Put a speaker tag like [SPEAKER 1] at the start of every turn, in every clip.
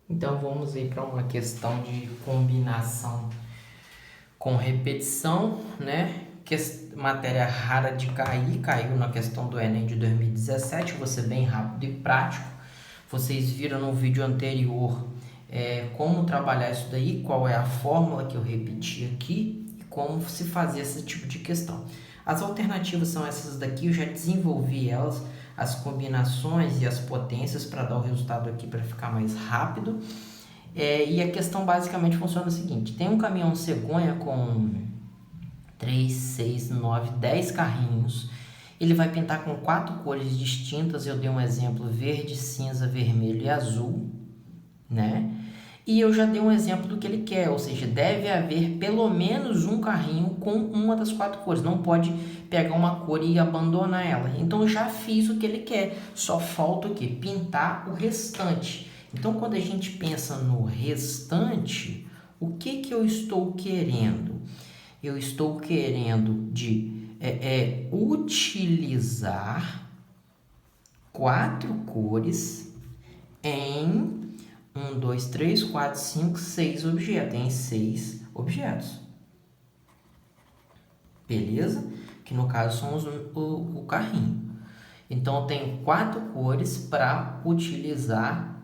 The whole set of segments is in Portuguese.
[SPEAKER 1] Então vamos aí para uma questão de combinação com repetição, né? Matéria rara de cair, caiu na questão do Enem de 2017, vou ser bem rápido e prático. Vocês viram no vídeo anterior como trabalhar isso daí, qual é a fórmula que eu repeti aqui e como se fazer esse tipo de questão. As alternativas são essas daqui, eu já desenvolvi elas, as combinações e as potências para dar o resultado aqui para ficar mais rápido. E a questão basicamente funciona o seguinte: tem um caminhão cegonha com 3, 6, 9, 10 carrinhos. Ele vai pintar com 4 cores distintas. Eu dei um exemplo: verde, cinza, vermelho e azul, né? E eu já dei um exemplo do que ele quer, ou seja, deve haver pelo menos um carrinho com uma das 4 cores. Não pode pegar uma cor e abandonar ela. Então eu já fiz o que ele quer. Só falta o quê? Pintar o restante. Então quando a gente pensa no restante, o que eu estou querendo? Eu estou querendo utilizar 4 cores em 1, 2, 3, 4, 5, 6 objetos. Tem 6 objetos. Beleza? Que no caso são o carrinho. Então, eu tenho 4 cores para utilizar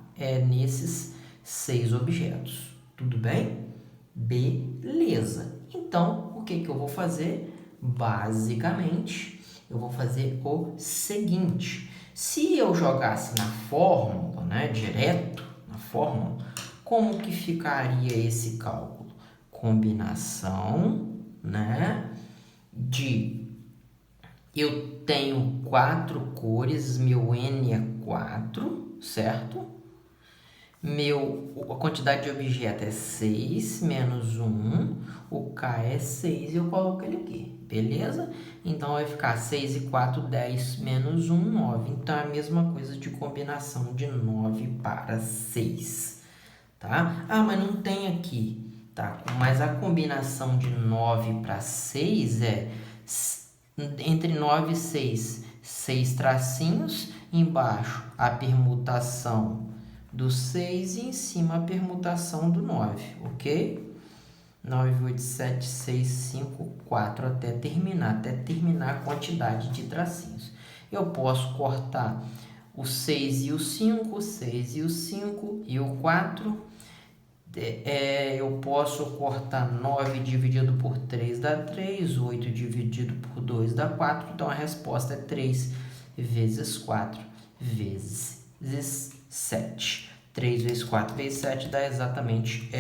[SPEAKER 1] nesses 6 objetos. Tudo bem? Beleza. Então, o que eu vou fazer? Basicamente, eu vou fazer o seguinte. Se eu jogasse na fórmula, né, direto na fórmula, como que ficaria esse cálculo? Combinação, né, eu tenho 4 cores, meu N é 4, certo? A quantidade de objeto é 6 menos 1, o K é 6 e eu coloco ele aqui, beleza? Então vai ficar 6 e 4, 10 menos 1, 9. Então é a mesma coisa de combinação de 9 para 6, tá? Ah, mas não tem aqui, tá? Mas a combinação de 9 para 6 é entre 9 e 6, 6 tracinhos, embaixo a permutação do 6 e em cima a permutação do 9, ok? 9, 8, 7, 6, 5, 4, até terminar a quantidade de tracinhos. Eu posso cortar o 6 e o 5, o 6 e o 5 e o 4. Eu posso cortar 9 dividido por 3 dá 3, 8 dividido por 2 dá 4. Então, a resposta é 3 vezes 4 vezes 7. 3 vezes 4 vezes 7 dá exatamente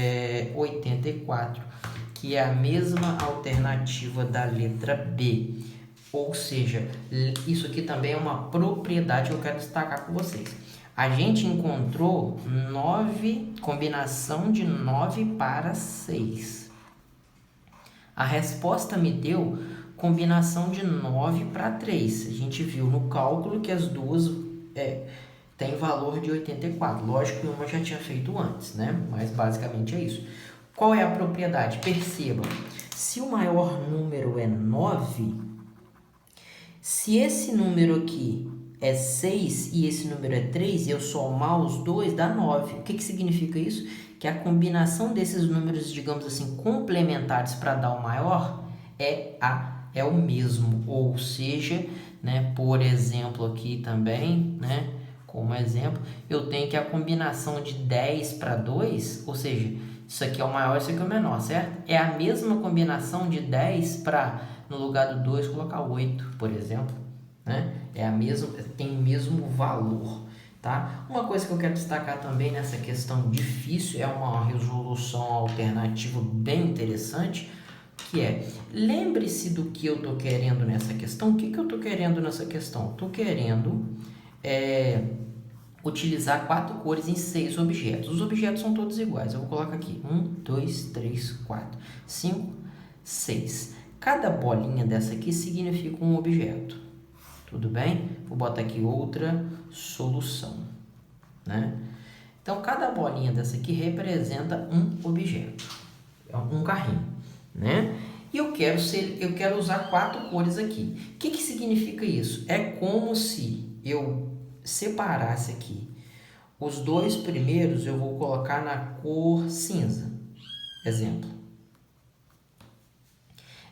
[SPEAKER 1] 84, que é a mesma alternativa da letra B. Ou seja, isso aqui também é uma propriedade que eu quero destacar com vocês. A gente encontrou combinação de 9 para 6. A resposta me deu combinação de 9 para 3. A gente viu no cálculo que as duas têm valor de 84. Lógico que uma já tinha feito antes, né? Mas basicamente é isso. Qual é a propriedade? Percebam, se o maior número é 9, se esse número aqui é 6 e esse número é 3, e eu somar os dois dá 9. O que significa isso? Que a combinação desses números, digamos assim, complementares para dar o maior é o mesmo. Ou seja, né, por exemplo aqui também, né, como exemplo, eu tenho que a combinação de 10 para 2, ou seja, isso aqui é o maior, isso aqui é o menor, certo? É a mesma combinação de 10 para, no lugar do 2, colocar 8, por exemplo. Né? Tem o mesmo valor, tá? Uma coisa que eu quero destacar também nessa questão difícil, é uma resolução alternativa bem interessante, que lembre-se do que eu estou querendo nessa questão. O que eu estou querendo nessa questão? Estou querendo utilizar 4 cores em 6 objetos. Os objetos são todos iguais. Eu vou colocar aqui 1, 2, 3, 4, 5, 6. Cada bolinha dessa aqui significa um objeto. Tudo bem? Vou botar aqui outra solução, né? Então, cada bolinha dessa aqui representa um objeto, um carrinho, né? E eu quero usar 4 cores aqui. O que significa isso? É como se eu separasse aqui Os dois primeiros eu vou colocar na cor cinza. Exemplo.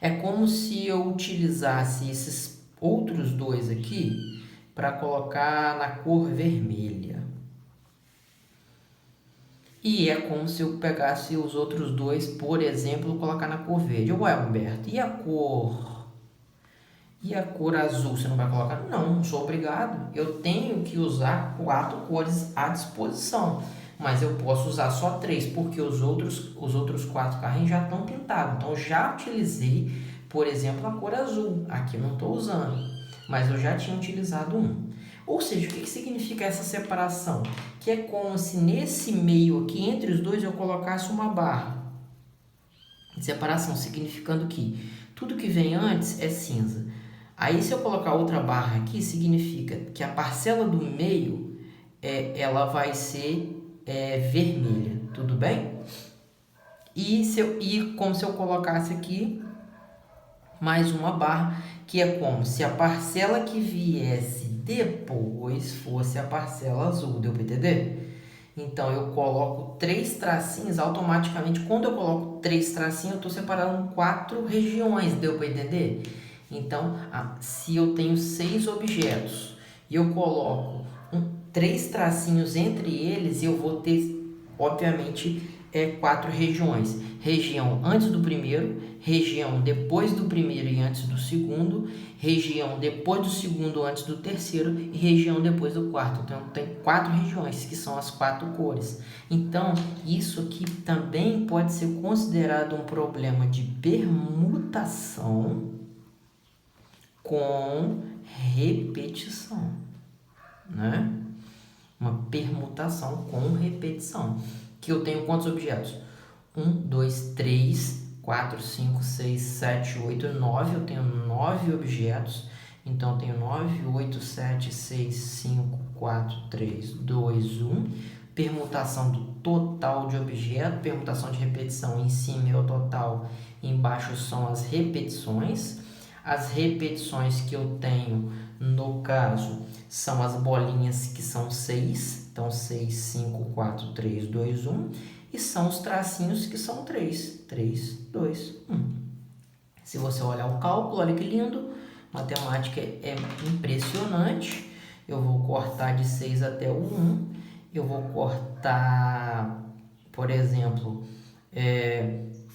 [SPEAKER 1] É como se eu utilizasse esses outros dois aqui para colocar na cor vermelha. E é como se eu pegasse os outros dois, por exemplo, colocar na cor verde. Ué, Humberto, e a cor azul, você não vai colocar? Não, não sou obrigado. Eu tenho que usar 4 cores à disposição. Mas eu posso usar só 3, porque os outros 4 carrinhos já estão pintados. Então, eu já utilizei, por exemplo, a cor azul. Aqui não estou usando, mas eu já tinha utilizado um. Ou seja, o que significa essa separação? Que é como se nesse meio aqui, entre os dois, eu colocasse uma barra. Separação, significando que tudo que vem antes é cinza. Aí, se eu colocar outra barra aqui, significa que a parcela do meio, ela vai ser vermelha, tudo bem? E como se eu colocasse aqui mais uma barra, que é como se a parcela que viesse depois fosse a parcela azul, deu para entender? Então, eu coloco 3 tracinhos, automaticamente, quando eu coloco 3 tracinhos, eu estou separando 4 regiões, deu para entender? Então, se eu tenho 6 objetos e eu coloco 3 tracinhos entre eles, eu vou ter, obviamente, 4 regiões. Região antes do primeiro, região depois do primeiro e antes do segundo, região depois do segundo antes do terceiro e região depois do quarto. Então, tem 4 regiões, que são as 4 cores. Então, isso aqui também pode ser considerado um problema de permutação com repetição, né? Uma permutação com repetição. Que eu tenho quantos objetos? 1, 2, 3, 4, 5, 6, 7, 8, 9. Eu tenho 9 objetos. Então, eu tenho 9, 8, 7, 6, 5, 4, 3, 2, 1. Permutação do total de objeto. Permutação de repetição. Em cima é o total, embaixo são as repetições. As repetições que eu tenho, no caso, são as bolinhas que são 6. Então, 6, 5, 4, 3, 2, 1. E são os tracinhos que são 3. 3, 2, 1. Se você olhar o cálculo, olha que lindo. Matemática é impressionante. Eu vou cortar de 6 até o 1. Eu vou cortar, por exemplo,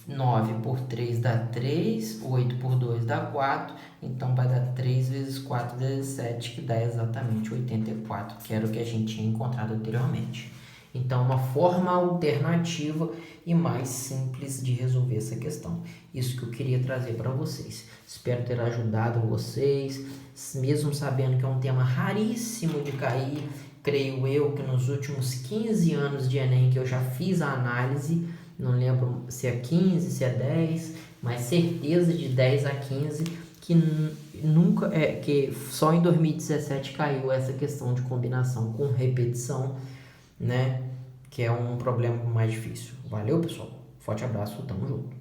[SPEAKER 1] 9 por 3 dá 3, 8 por 2 dá 4, então vai dar 3 vezes 4, 17, que dá exatamente 84, que era o que a gente tinha encontrado anteriormente. Então, uma forma alternativa e mais simples de resolver essa questão. Isso que eu queria trazer para vocês. Espero ter ajudado vocês, mesmo sabendo que é um tema raríssimo de cair. Creio eu que nos últimos 15 anos de Enem que eu já fiz a análise, não lembro se é 15, se é 10, mas certeza de 10 a 15, que nunca que só em 2017 caiu essa questão de combinação com repetição, né? Que é um problema mais difícil. Valeu, pessoal. Forte abraço, tamo junto.